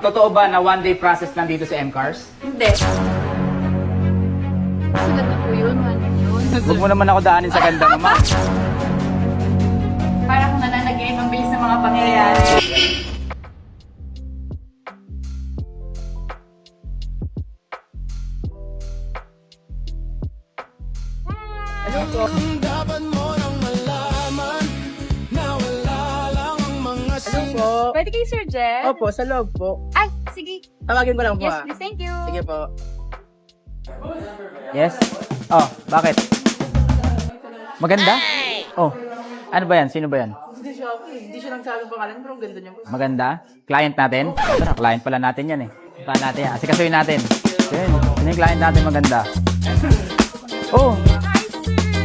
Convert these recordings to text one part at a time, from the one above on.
Totoo ba na one day process lang dito sa M-Cars? Hindi. Sulat na po yun, yun. Huwag mo naman ako daanin sa ganda naman. Parang kung nananagay ang bilis ng mga pangyayari. Ano po? Ano po? Pwede kayo, Sir Jen? Opo, sa loob po. Ay, sige. Tawagin ko lang po Yes, ah. please. Thank you. Sige po. Yes? Oh, bakit? Maganda? Oh, ano ba yan? Sino ba yan? Hindi siya nagsabi ng pangalan, pero ang ganda niya po. Maganda? Client natin? Tara, client pala natin yan eh. Paano natin yan? Asikasuhin natin. Yun. Sino yung client natin maganda? Oh,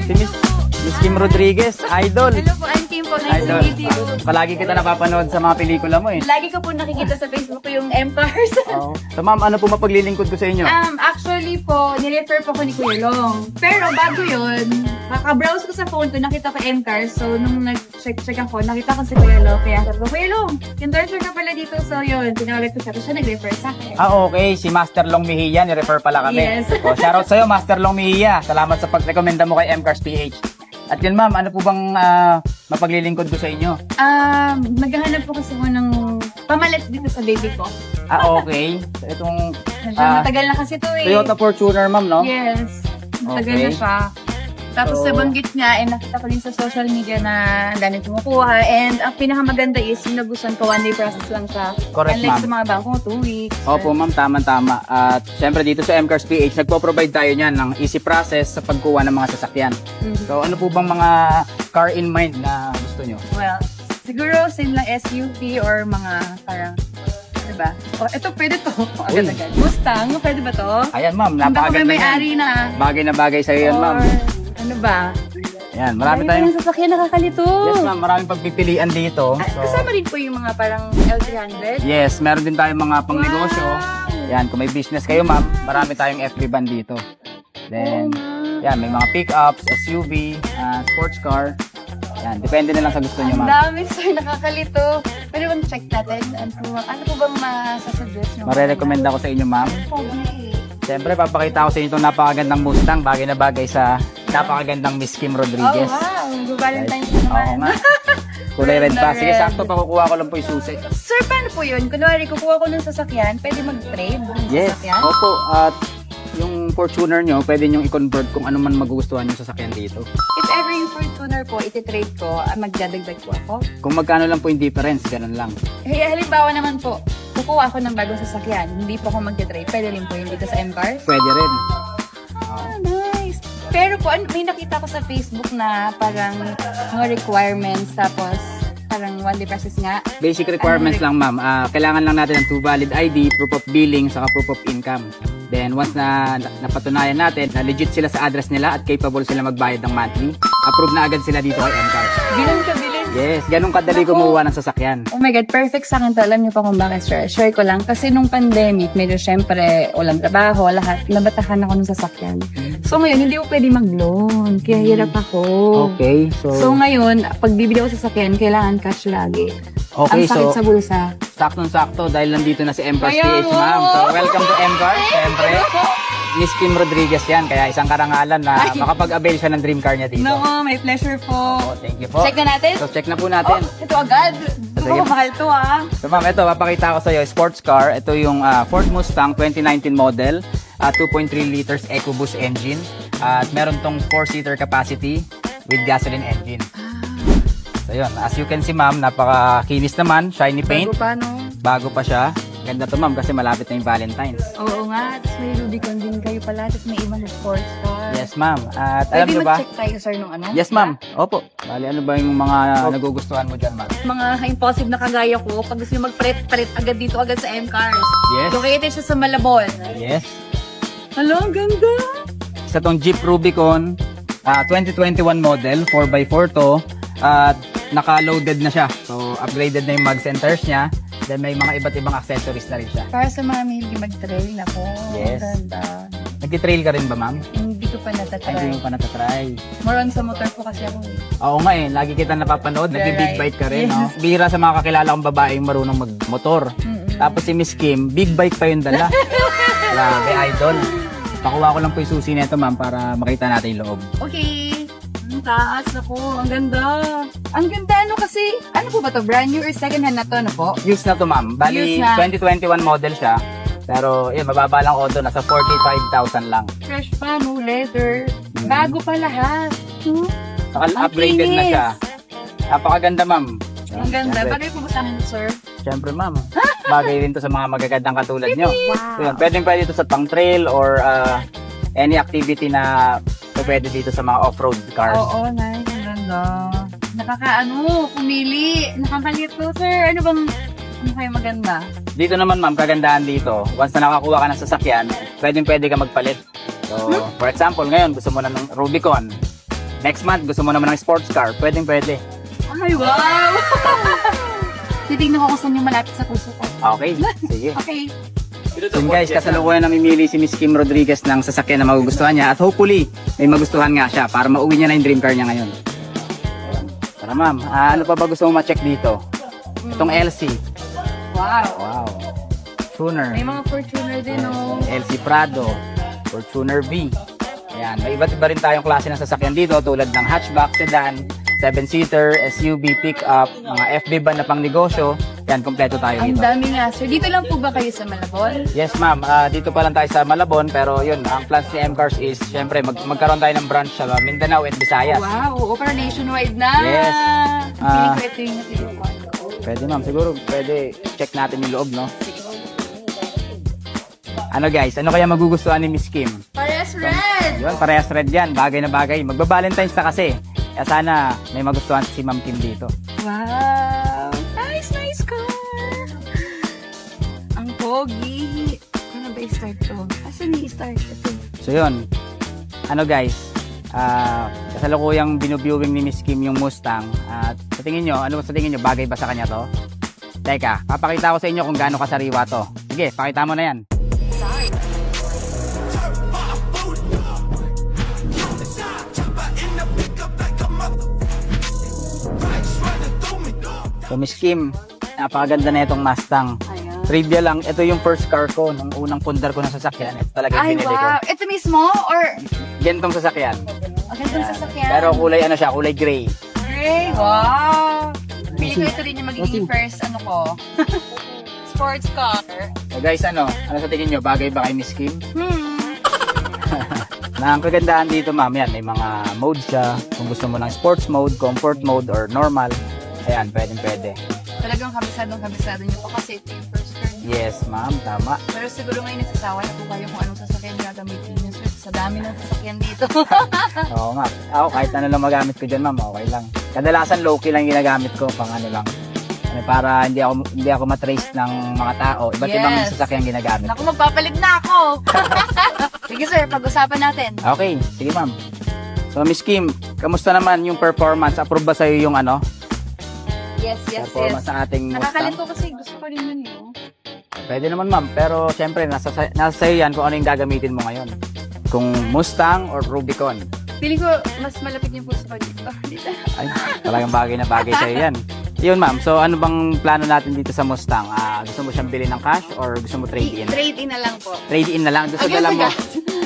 si Miss Kim Rodriguez, idol. Hello po, I'm Kim po. Nice to Idol. meet you. Palagi kita napapanood sa mga pelikula mo eh. Lagi ko po nakikita sa Facebook ko yung M-Cars. Oh. So ma'am, ano po mapaglilingkod ko sa inyo? Actually po, nirefer po ko ni Kuya Long. Pero bago yun, kaka-browse ko sa phone ko, nakita ko M-Cars. So, nung nag-check ako, nakita ko si Kuya Long. Kaya sabi ko, Kuya Long, endorser ka pala dito. So, yun, tinawagan ko siya. Tapos siya nag-refer sa akin. Okay. Si Master Long Mejia, ni-refer pala kami. Yes. O, shoutout sa'yo, Master Long Mejia. Salamat sa pag-rekomenda mo kay M-Cars PH. At yun ma'am, ano po bang mapaglilingkod ko sa inyo? Naghahanap po kasi ko ng pamalit dito sa baby ko. Okay. So, itong Medyo Ah, matagal na kasi ito eh. Toyota Fortuner ma'am, no? Yes. Matagal Okay. na siya. Tapos So, nabanggit niya, nakita ko din sa social media na ang dami kumukuha. And ang pinakamaganda is, yung nagustuhan ko, one day process lang siya. Correct, Unlike ma'am. sa mga bangko, 2 weeks. Opo ma'am, tama-tama. At syempre dito sa M-Cars PH, nagpo-provide tayo niyan ng easy process sa pagkuha ng mga sasakyan. Mhm. So ano po bang mga car in mind na gusto nyo? Well, siguro same lang SUV or mga parang, diba? Oh, ito pwede to. Agad-agad. Mustang, pwede ba to? Ayan ma'am, Hindi ako may napakaganda may-ari yan. na. Bagay na bagay sa'yo yan ma'am. Or, ano ba? Ayan, marami Dami tayong... tayong sasakyan, nakakalito. Yes ma'am, maraming pagpipilian dito. So, Kasama rin po yung mga parang L300. yes, meron din tayong mga pang negosyo. Wow. Yan, kung may business kayo ma'am, marami tayong FB van dito. Then, yan, may mga pick-ups, SUV, sports car. Yan, depende na lang sa gusto nyo Ang ma'am. dami, sir. Nakakalito. Pwede bang check natin? Ano po bang masasuggest nyo? Marerecommend ako sa inyo ma'am. Pogi. Siyempre, papakita ko sa inyo itong napakagandang Mustang. Bagay na bagay sa napakagandang Miss Kim Oh, Rodriguez. wow. Valentine's Oo naman. nga. Kulay red pa. Sige, Red. sakto pa kukuha ko lang po yung susi. Sir, paano po yun? Kunwari, kukuha ko ng sasakyan, pwede mag-trade ng Yes. sasakyan? Opo. At yung Fortuner nyo, pwede nyo i-convert kung ano man magugustuhan yung sasakyan dito. If ever yung Fortuner po, iti-trade ko, magdadagdag po ako. Kung magkano lang po yung difference, ganun lang. Halimbawa naman po, kukuha ako ng bagong sasakyan, hindi po ako magte-trade, pwede rin po yung dito sa M-Cars? Pwede rin. Ah, nice. Pero po, may nakita ko sa Facebook na parang mga requirements, tapos parang one day process nga. Basic requirements lang ma'am. Kailangan lang natin ng 2 valid ID, proof of billing, saka proof of income. Then once na napatunayan natin na legit sila sa address nila at capable sila magbayad ng monthly, approve na agad sila dito kay M-Cars. Ganun kabilis. Yes, ganun kadali Naku. kumuha ng sasakyan. Oh my God, perfect sa akin to. Alam niyo pa kung bakit, sir. Share ko lang. Kasi nung pandemic, medyo syempre, walang trabaho, lahat. Nabatahan ako ng sasakyan. So ngayon, hindi ko pwede mag-loan. Kaya hirap ako. Okay, So ngayon, pag bibili ako sa sasakyan, kailangan cash lagi. okay, Ang sakit so sa bulsa. saktong-sakto dahil nandito na si M-Cars Ayaw. PH, ma'am. So, welcome to M-Cars, siyempre. Miss Kim Rodriguez yan, kaya isang karangalan na Ay. makapag-avail siya ng dream car niya dito. Nako, may pleasure po. Oh, thank you po. Check na natin? So, check na po Oh, natin. ito agad. Sige. Oh, mahal to ah. So, ma'am, ito, papakita ko sa iyo, sports car. Ito yung Ford Mustang 2019 model, 2.3 liters EcoBoost engine. At meron tong 4-seater capacity with gasoline engine. So, yun. As you can see, ma'am, napakakinis naman. Shiny paint. Bago pa, no? Bago pa siya. Ganda to, ma'am, kasi malapit na yung Valentine's. Oo nga. Tapos may Rubicon din kayo pala. Tapos may ibang sports car. Yes, ma'am. At alam Pwede niyo ba? mag-check tayo, sir, nung ano? Yes, ma'am. Opo. Bali, ano ba yung mga nagugustuhan mo dyan, ma'am? Mga impulsive na kagaya ko, pag gusto nyo mag-palit agad dito, agad sa M-Cars. Yes. Located siya sa Malabon. Yes. Hello, ang ganda! Isa tong Jeep Rubicon, 2021 model, 4x4 to. At naka-loaded na siya. So, upgraded na yung mag centers niya. Then, may mga iba't ibang accessories na rin siya. Para sa mga mahilig mag-trail, ako. Yes. Ang ganda. Nag-trail ka rin ba, ma'am? Hindi ko pa Ay, natatry. hindi mo pa natatry. More on sa motor po kasi ako eh. Oo nga eh, lagi kita napapanood, nagbi-big Right. bike ka rin, Yes. no? Bihira sa mga kakilala kong babaeng marunong magmotor. Mm-mm. Tapos si Miss Kim, big bike pa yung dala. Grabe, idol. Pakuha ko lang po yung susi nito, ma'am, para makita natin yung loob. Okay. Ang taas ako. Ang ganda. Ang ganda, ano kasi, ano po ba to? Brand new or second hand na to, ano po? Used na to, ma'am. Bali, Used na. 2021 model siya. Pero, yun, mababa lang ko doon. Nasa 45,000 lang. Fresh pa, no leather. Bago pa lahat. Saka Ang upgraded na kinis. siya. Napakaganda, ma'am. Ang ganda. Siyempre, Bagay po ba sa amin, sir? Siyempre, ma'am. Bagay rin to sa mga magagandang katulad nyo. Wow. Yun, pwede ito sa pang trail or any activity na pwede dito sa mga off-road cars. Oo, nice. Ang ganda. Nakakaano, pumili. Nakakalito, sir. Ano kayo maganda? Dito naman, ma'am, kagandahan dito. Once na nakakuha ka ng sasakyan, pwede ka magpalit. So, for example, ngayon, gusto mo na ng Rubicon. Next month, gusto mo naman ng sports car. Pwede. Ay, wow! Titignan ko kung saan yung malapit sa puso ko. Okay, sige. Okay. Yun guys, kasalukuyan namimili si Miss Kim Rodriguez ng sasakyan na magugustuhan niya at hopefully may magustuhan nga siya para mauwi niya na yung dream car niya ngayon. Tara ma'am, ano pa ba gusto mo ma-check dito? Itong LC. Wow. Wow. Tuner. May mga Fortuner din, oh. LC Prado. Fortuner V. Ayan, may iba't iba rin tayong klase ng sasakyan dito tulad ng hatchback, sedan, 7-seater, SUV, pick-up, mga FB van na pang negosyo. Yan, kompleto tayo Ang dito. dami nga, sir. Dito lang po ba kayo sa Malabon? Yes, ma'am. Dito pa lang tayo sa Malabon, pero yun, ang plans ni M-Cars is, syempre, magkaroon tayo ng branch sa Mindanao at Visayas. Wow, para nationwide na. Yes. Feeling ko ito yung natilukan ko. Pwede, ma'am. Siguro, pwede check natin yung loob, no? Ano guys, ano kaya magugustuhan ni Miss Kim? Pares red! Yun, parehas red yan. Bagay na bagay. Magba-Valentine's na kasi. Kaya sana may magustuhan si Ma'am Kim dito. Wow! Nice car! Ang pogi! Ano ba i-start to? Asan i-start ito? So yun. Ano guys, kasalukuyang binubiewing ni Miss Kim yung Mustang. At sa tingin nyo, bagay ba sa kanya to? Teka, papakita ko sa inyo kung gaano kasariwa to. Sige, pakita mo na yan. So Miss Kim, napakaganda na itong Mustang. Ayan. Trivia lang, ito yung first car ko nung unang pundar ko ng sasakyan. Ito talaga yung Ay, binili ko. wow! Ito mismo? Or, Gantong sasakyan. okay, itong sasakyan? Pero kulay ano siya, kulay gray. Gray, wow! Pili ko ito rin yung magiging first, sports car. So guys, ano sa tingin nyo? Bagay ba kay Miss Kim? Hmm. Na ang kagandahan dito, ma'am, yan, may mga mode siya. Kung gusto mo ng sports mode, comfort mode, or normal, ayan, pwede. Talagang kabisado niyo po kasi ito yung first car niyo. Yes, ma'am, tama. Pero siguro ngayon nagsasawa na po kayo kung anong sasakyan gagamitin niyo, sir. Sa dami ng sasakyan dito. Oo nga. Ako, kahit ano lang magamit ko dyan, ma'am, okay lang. Kadalasan low-key lang ginagamit ko, pang ano lang. Para hindi ako matrace ng mga tao. Iba't ibang Yes. sasakyan ginagamit Naku, ko. magpapalit na ako! Sige, sir, pag-usapan natin. Okay, sige ma'am. So Miss Kim, kamusta naman yung performance? Approve ba sa'yo yung Yes. performance sa ating Mustang? Nakakalito kasi gusto ko rin yun yun. Pwede naman ma'am, pero syempre nasa sa'yo yan kung ano yung gagamitin mo ngayon. Kung Mustang or Rubicon. Feeling ko mas malapit yung puso ko dito. Ay, talagang bagay na bagay sa'yo yan. Yun ma'am, so ano bang plano natin dito sa Mustang? Gusto mo siyang bilhin ng cash or gusto mo trade-in? Trade-in na lang po. Trade-in na lang, gusto dala mo.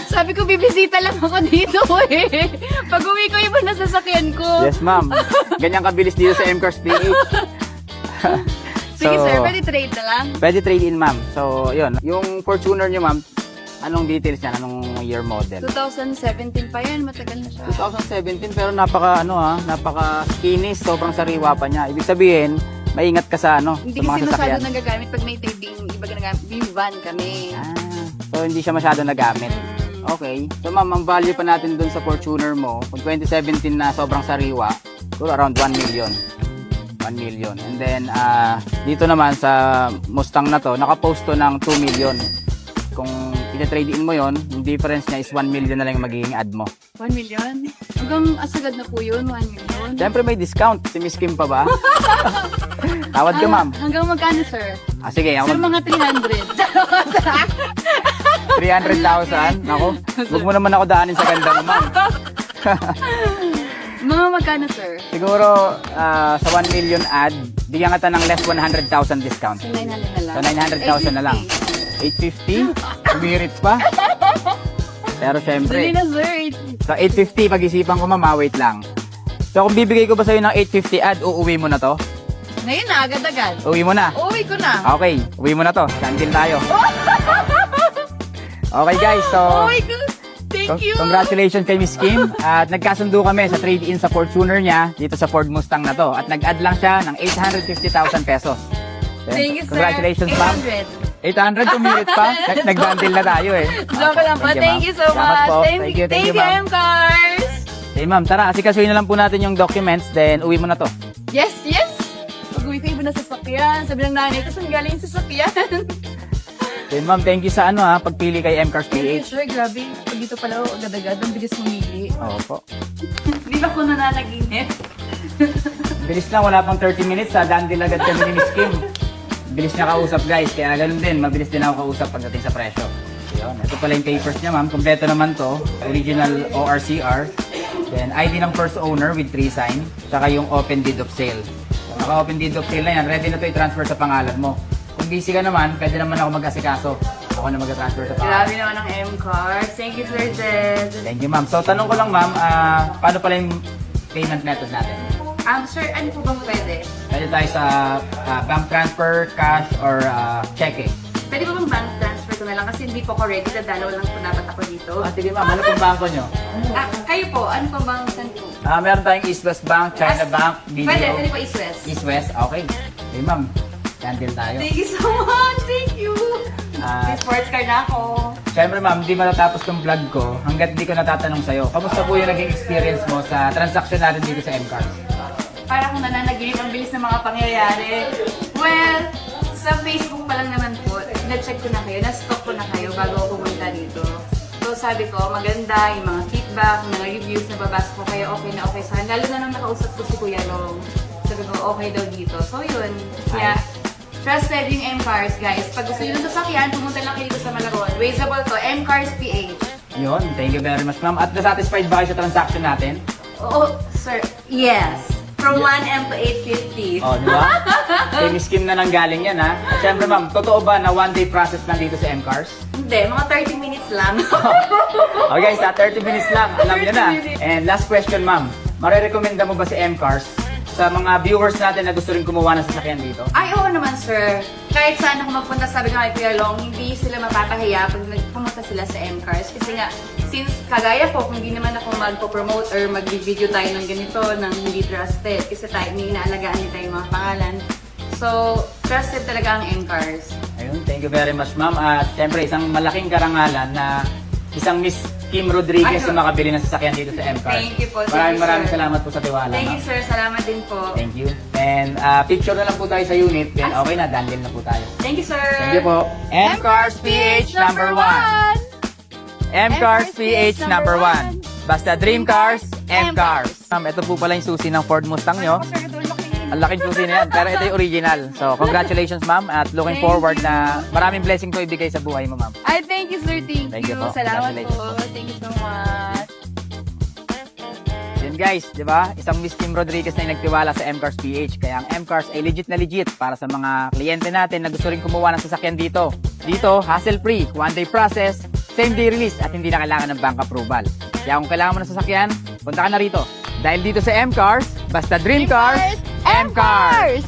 Sabi ko, bibisita lang ako dito eh. Pag uwi ko, iba na sasakyan ko. Yes ma'am, ganyan kabilis dito sa M-Cars PH. Sige sir, pwede trade na lang. Pwede trade-in ma'am. So yun, yung Fortuner nyo ma'am, anong details niya? Anong year model? 2017 pa yan, matagal na siya. 2017 pero napaka skinny, sobrang sariwa pa niya. Ibig sabihin, maingat ka sa Hindi sa mga kasi masyado sasakyan. nagagamit pag may trading, iba ginagamit. Yung van kami. So hindi siya masyado nagamit. Okay. So ma'am, ang value pa natin dun sa Fortuner mo, kung 2017 na sobrang sariwa, siguro around 1 million. 1 million. And then dito naman sa Mustang na to, nakapost to ng 2 million. Kung ina-trade in mo yon, yung difference niya is 1 million na lang yung magiging add mo. 1 million? Hanggang asagad na po yun, 1 million. Siyempre may discount. Si Miss Kim pa ba? Tawad ka ma'am. Hanggang magkano sir? Sige, Sir, ako mga 300. 300,000. Nako, huwag mo naman ako daanin sa ganda mo ma'am. Mga magkano, sir? Siguro sa 1 million ad, bigyan kita ng less 100,000 discount. So, 900 na lang. So 900,000 na lang. 850? Umirits pa? Pero Dali syempre, na, sir. sa 850, pag-isipan ko mama, wait lang. So kung bibigay ko ba sa'yo ng 850 ad, uuwi mo na to? Ngayon na, agad-agad. Uwi mo na. Uwi ko na. Okay, uwi mo na to. Candle tayo. Okay guys, so Uwi ko. Thank you. congratulations kay Miss Kim. At nagkasundo kami sa trade-in sa Fortuner niya dito sa Ford Mustang na to. At nag-add lang siya ng 850,000 pesos. Then, Thank you, sir. congratulations, ma'am. 800. 800 umirit pa. Nag-bundle na tayo eh. Joke lang po. Thank you so Salamat much. po. Thank you, ma'am. M-Cars. Okay, ma'am, tara. Asikasuhin na lang po natin yung documents, then uwi mo na to. Yes, yes. Pag-uwi ko iba na sasakyan. Sabi ng nanay ko, saan galing yung sasakyan? Then ma'am, thank you sa pagpili kay M-Cars Thank you, PH. sir. Grabe. Pag dito pala, agad-agad. Ang bilis mamili. Oo po. Hindi ba ko nananaginip? Bilis lang, wala pang 30 minutes. Dandil agad kami ni Miss Kim. Bilis niya kausap guys, kaya ganun din. Mabilis din ako kausap pagdating sa presyo. Yun. Ito pala yung papers niya ma'am. Kompleto naman to. Original ORCR. Then ID ng first owner with 3 sign. Tsaka yung open deed of sale. Naka-open deed of sale na yan. Ready na to i-transfer sa pangalan mo. Kung busy ka naman, pwede naman ako mag-asikaso. Ako na mag-transfer sa pangalan. Grabe naman ang M-Cars. Thank you, Sir Zed. Thank you ma'am. So tanong ko lang ma'am, paano pala yung payment method natin? Sir, ano po bang pwede? Pwede tayo sa bank transfer, cash, or checking. Pwede ba bang bank transfer ko na lang? Kasi hindi po ako ready. Dadalaw lang po dapat ako dito. Sige ma'am, ano pong bangko nyo? Kayo po, ano po bang saan po? Meron tayong East West Bank, China Bank, BDO. Pwede po East-West. East West, okay. Okay ma'am, candle tayo. Thank you so much. Thank you. May sports car na ako. Siyempre ma'am, di matatapos tong vlog ko hanggat di ko natatanong sa'yo. Kamusta po yung naging experience mo sa transaction natin dito sa M-Cars? Para kung nananaginip ang bilis ng mga pangyayari. Well, sa Facebook pa lang naman po, na-check ko na kayo, na-stalk ko na kayo bago ako pumunta dito. So sabi ko, maganda yung mga feedback, mga reviews na babasa ko kayo, okay na okay sa akin. Lalo na nang nakausap ko si Kuya Long. Sabi ko, okay daw dito. So yun, kaya trusted yung M-Cars, guys. Pag gusto nyo ng sasakyan, pumunta lang kayo dito sa Malabon. Wazeable to, M-Cars PH. Yun, thank you very much ma'am. At na-satisfied ba kayo sa transaction natin? Oh, sir, yes. From 1M to 850. Oh, di ba? Kay Miss Kim na nanggaling yan ha. At syempre ma'am, totoo ba na one day process lang dito sa M-Cars? Hindi, mga 30 minutes lang. Okay, sa 30 minutes lang, alam nyo na. And last question ma'am, marirekomenda mo ba si M-Cars sa mga viewers natin na gusto rin kumuha ng sasakyan dito? Ay, oo naman, sir. Kahit saan ako magpunta, sabi ko kay Kuya Long, hindi sila mapapahiya pag nagpumunta sila sa M-Cars. Kasi nga, since kagaya ko, kung hindi naman ako magpo-promote or mag-video tayo ng ganito, ng hindi trusted, kasi tayo, may inaalagaan din tayo yung mga pangalan. So, trusted talaga ang M-Cars. Ayun, thank you very much ma'am. At syempre, isang malaking karangalan na isang Miss Kim Rodriguez Ayun. yung makabili ng sasakyan dito sa M-Cars. Thank you po. Maraming sir. salamat po sa tiwala Thank ma'am. you, sir. Salamat din po. Thank you. And picture na lang po tayo sa unit. Then okay na, dandil na po tayo. Thank you, sir. Thank you po. M-Cars PH number 1. M-Cars PH number 1. Basta Dream Cars, M-Cars. Ma'am, ito po pala yung susi ng Ford Mustang nyo. Ang laking susi na yan, pero ito yung original. So, congratulations ma'am at looking Thank forward you. na maraming blessing to ibigay sa buhay mo ma'am. Ay, thank you, sir. Thank you you. po. Salamat Congratulations po. po. Thank you so much. Yan guys, di ba? Isang Miss Kim Rodriguez na yung nagtiwala sa M-Cars PH. Kaya ang M-Cars ay legit na legit para sa mga kliyente natin na gusto rin kumuha ng sasakyan dito. Dito, hassle-free, one-day process, same-day release at hindi na kailangan ng bank approval. Kaya kung kailangan mo ng sasakyan, punta ka na rito. Dahil dito sa M-Cars, basta Dream Cars, M-Cars!